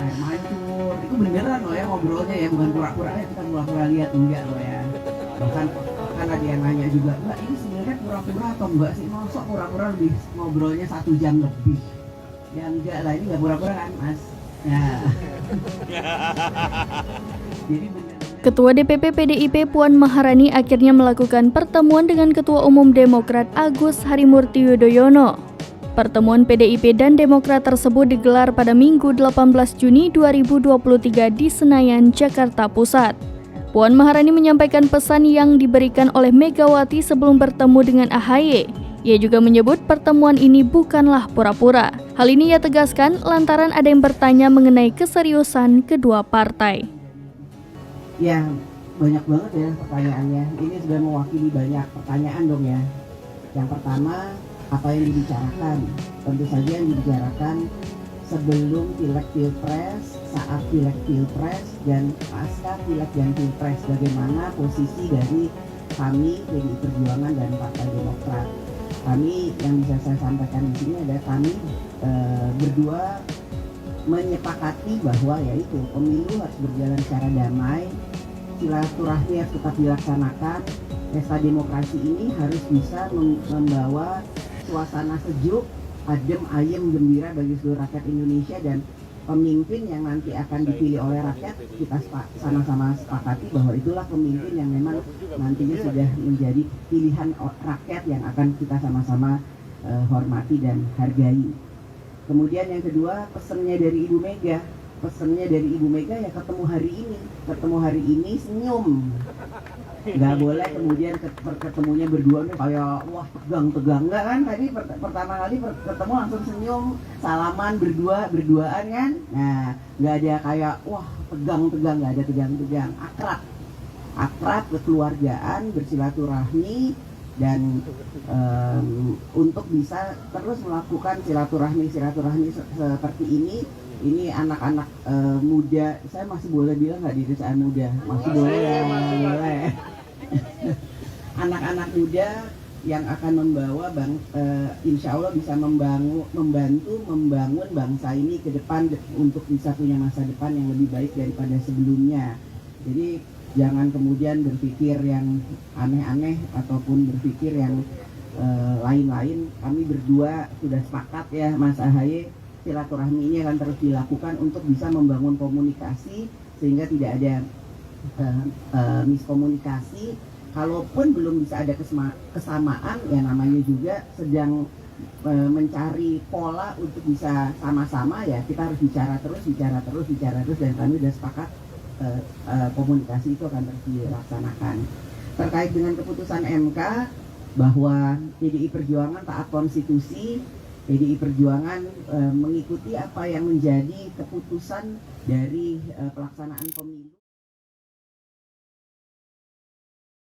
air mancur, itu beneran loh ya ngobrolnya ya, bukan pura-pura kita pura-pura lihat, enggak loh ya. Bahkan ada yang nanya juga, Mbak ini sebenarnya pura-pura atau enggak sih, masuk pura-pura lebih ngobrolnya 1 jam lebih. Ya enggak lah, ini enggak pura-pura kan Mas. Ya. Jadi bener. Ketua DPP PDIP Puan Maharani akhirnya melakukan pertemuan dengan Ketua Umum Demokrat Agus Harimurti Yudhoyono. Pertemuan PDIP dan Demokrat tersebut digelar pada Minggu 18 Juni 2023 di Senayan, Jakarta Pusat. Puan Maharani menyampaikan pesan yang diberikan oleh Megawati sebelum bertemu dengan AHY. Ia juga menyebut pertemuan ini bukanlah pura-pura. Hal ini ia tegaskan lantaran ada yang bertanya mengenai keseriusan kedua partai. Ya, banyak banget ya pertanyaannya. Ini sudah mewakili banyak pertanyaan dong ya. Yang pertama, apa yang dibicarakan? Tentu saja yang dibicarakan sebelum Pileg Pilpres, saat Pileg Pilpres, dan pasca Pileg dan Pilpres. Bagaimana posisi dari kami, PDI Perjuangan dan Partai Demokrat. Kami yang bisa saya sampaikan di sini adalah kami berdua menyepakati bahwa yaitu pemilu harus berjalan secara damai, silaturahmi harus tetap dilaksanakan, pesta demokrasi ini harus bisa membawa suasana sejuk, adem, ayem, gembira bagi seluruh rakyat Indonesia, dan pemimpin yang nanti akan dipilih oleh rakyat kita sama-sama sepakati bahwa itulah pemimpin yang memang nantinya sudah menjadi pilihan rakyat yang akan kita sama-sama hormati dan hargai. Kemudian yang kedua, pesannya dari Ibu Mega. Pesannya dari Ibu Mega ya ketemu hari ini senyum. Nggak boleh kemudian ketemunya berdua nih kayak wah tegang-tegang, nggak kan? Tadi pertama kali ketemu langsung senyum, salaman berduaan kan? Nah, nggak ada kayak wah tegang-tegang, nggak ada tegang-tegang, akrab, kekeluargaan, bersilaturahmi, dan untuk bisa terus melakukan silaturahmi seperti ini anak-anak muda, saya masih boleh bilang nggak diri saya muda, masih boleh. Anak-anak muda yang akan membawa insya Allah bisa membantu membangun bangsa ini ke depan untuk bisa punya masa depan yang lebih baik daripada sebelumnya. Jadi jangan kemudian berpikir yang aneh-aneh ataupun berpikir yang lain-lain. Kami berdua sudah sepakat ya Mas AHY, silaturahmi ini akan terus dilakukan untuk bisa membangun komunikasi sehingga tidak ada miskomunikasi. Kalaupun belum bisa ada kesamaan, ya namanya juga sedang mencari pola untuk bisa sama-sama, ya kita harus bicara terus, dan kami sudah sepakat komunikasi itu akan terus dilaksanakan. Terkait dengan keputusan MK bahwa PDI Perjuangan taat konstitusi, PDI Perjuangan mengikuti apa yang menjadi keputusan dari pelaksanaan pemilu.